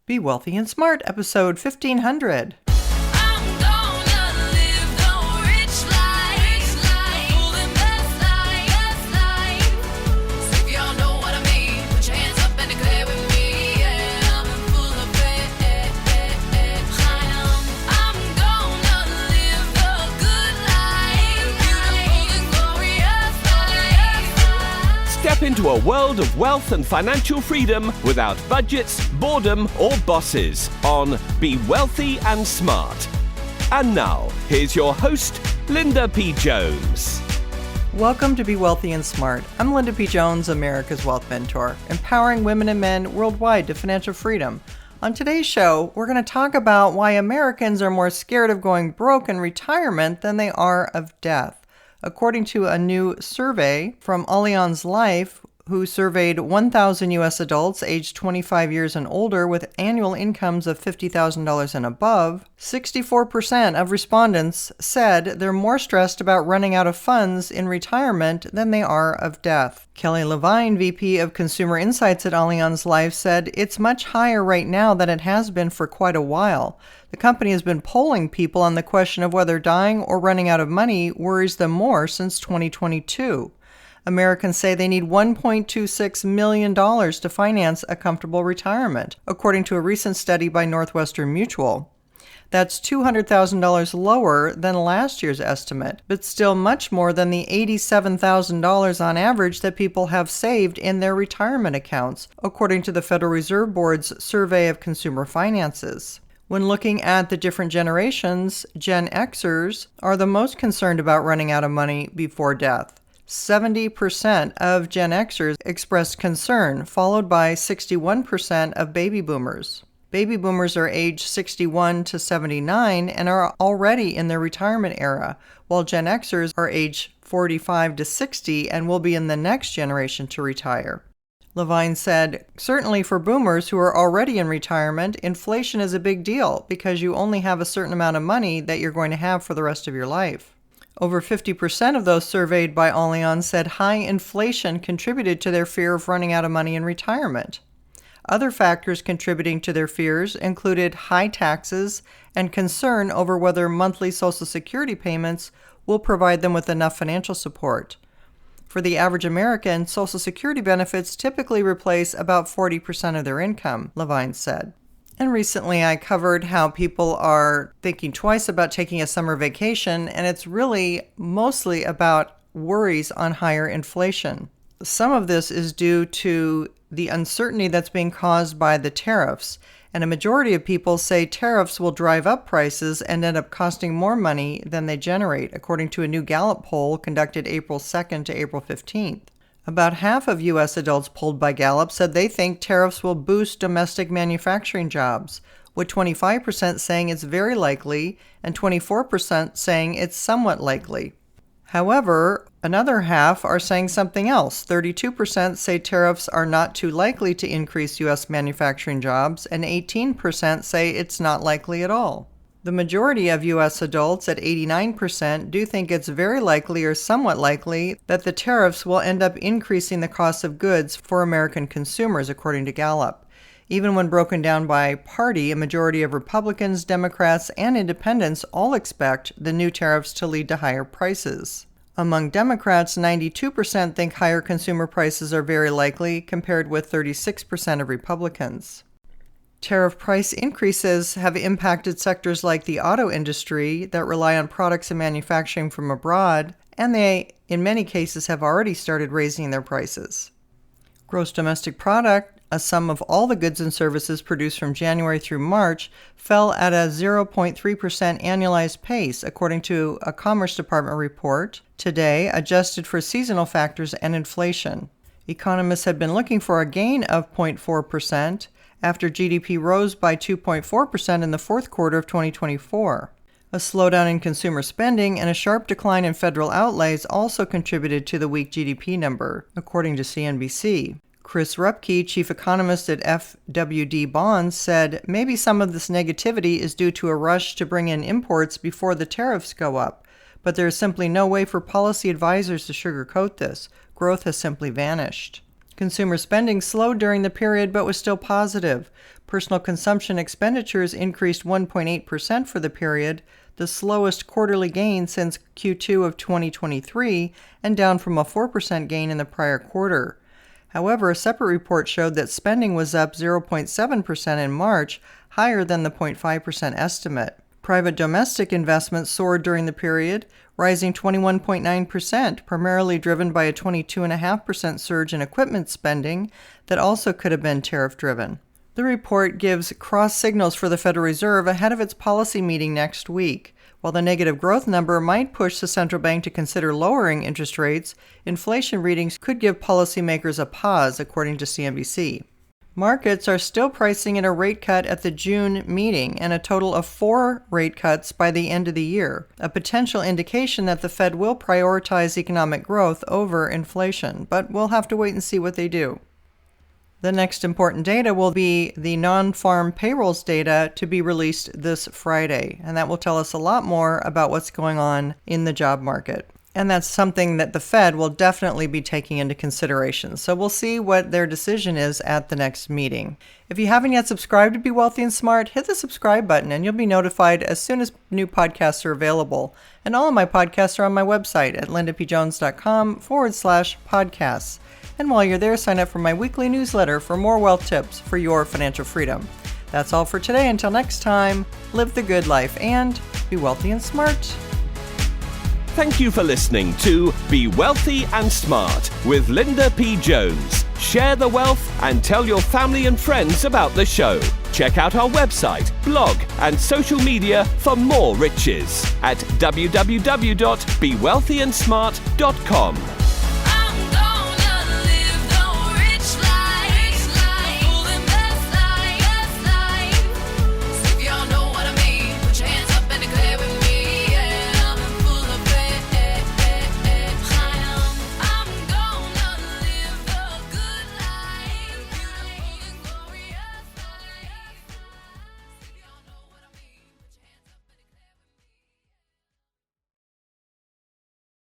Be Wealthy and Smart, episode 1500. Step into a world of wealth and financial freedom without budgets, boredom, or bosses on Be Wealthy and Smart. And now, here's your host, Linda P. Jones. Welcome to Be Wealthy and Smart. I'm Linda P. Jones, America's Wealth Mentor, empowering women and men worldwide to financial freedom. On today's show, we're going to talk about why Americans are more scared of going broke in retirement than they are of death. According to a new survey from Allianz Life, who surveyed 1,000 U.S. adults aged 25 years and older with annual incomes of $50,000 and above, 64% of respondents said they're more stressed about running out of funds in retirement than they are of death. Kelly Levine, VP of Consumer Insights at Allianz Life, said it's much higher right now than it has been for quite a while. The company has been polling people on the question of whether dying or running out of money worries them more since 2022. Americans say they need $1.26 million to finance a comfortable retirement, according to a recent study by Northwestern Mutual. That's $200,000 lower than last year's estimate, but still much more than the $87,000 on average that people have saved in their retirement accounts, according to the Federal Reserve Board's survey of consumer finances. When looking at the different generations, Gen Xers are the most concerned about running out of money before death. 70% of Gen Xers expressed concern, followed by 61% of baby boomers. Baby boomers are aged 61 to 79 and are already in their retirement era, while Gen Xers are aged 45 to 60 and will be in the next generation to retire. Levine said, certainly for boomers who are already in retirement, inflation is a big deal because you only have a certain amount of money that you're going to have for the rest of your life. Over 50% of those surveyed by Allianz said high inflation contributed to their fear of running out of money in retirement. Other factors contributing to their fears included high taxes and concern over whether monthly Social Security payments will provide them with enough financial support. For the average American, Social Security benefits typically replace about 40% of their income, Levine said. And recently I covered how people are thinking twice about taking a summer vacation, and it's really mostly about worries on higher inflation. Some of this is due to the uncertainty that's being caused by the tariffs, and a majority of people say tariffs will drive up prices and end up costing more money than they generate, according to a new Gallup poll conducted April 2nd to April 15th. About half of U.S. adults polled by Gallup said they think tariffs will boost domestic manufacturing jobs, with 25% saying it's very likely and 24% saying it's somewhat likely. However, another half are saying something else. 32% say tariffs are not too likely to increase U.S. manufacturing jobs, and 18% say it's not likely at all. The majority of U.S. adults, at 89%, do think it's very likely or somewhat likely that the tariffs will end up increasing the cost of goods for American consumers, according to Gallup. Even when broken down by party, a majority of Republicans, Democrats, and Independents all expect the new tariffs to lead to higher prices. Among Democrats, 92% think higher consumer prices are very likely, compared with 36% of Republicans. Tariff price increases have impacted sectors like the auto industry that rely on products and manufacturing from abroad, and they, in many cases, have already started raising their prices. Gross domestic product, a sum of all the goods and services produced from January through March, fell at a 0.3% annualized pace, according to a Commerce Department report today, adjusted for seasonal factors and inflation. Economists had been looking for a gain of 0.4%, after GDP rose by 2.4% in the fourth quarter of 2024. A slowdown in consumer spending and a sharp decline in federal outlays also contributed to the weak GDP number, according to CNBC. Chris Rupke, chief economist at FWD Bonds, said maybe some of this negativity is due to a rush to bring in imports before the tariffs go up, but there is simply no way for policy advisors to sugarcoat this. Growth has simply vanished. Consumer spending slowed during the period but was still positive. Personal consumption expenditures increased 1.8% for the period, the slowest quarterly gain since Q2 of 2023, and down from a 4% gain in the prior quarter. However, a separate report showed that spending was up 0.7% in March, higher than the 0.5% estimate. Private domestic investments soared during the period, rising 21.9%, primarily driven by a 22.5% surge in equipment spending that also could have been tariff-driven. The report gives cross signals for the Federal Reserve ahead of its policy meeting next week. While the negative growth number might push the central bank to consider lowering interest rates, inflation readings could give policymakers a pause, according to CNBC. Markets are still pricing in a rate cut at the June meeting and a total of 4 rate cuts by the end of the year, a potential indication that the Fed will prioritize economic growth over inflation, but we'll have to wait and see what they do. The next important data will be the non-farm payrolls data to be released this Friday, and that will tell us a lot more about what's going on in the job market. And that's something that the Fed will definitely be taking into consideration. So we'll see what their decision is at the next meeting. If you haven't yet subscribed to Be Wealthy and Smart, hit the subscribe button and you'll be notified as soon as new podcasts are available. And all of my podcasts are on my website at lindapjones.com/podcasts. And while you're there, sign up for my weekly newsletter for more wealth tips for your financial freedom. That's all for today. Until next time, live the good life and be wealthy and smart. Thank you for listening to Be Wealthy and Smart with Linda P. Jones. Share the wealth and tell your family and friends about the show. Check out our website, blog, and social media for more riches at www.bewealthyandsmart.com.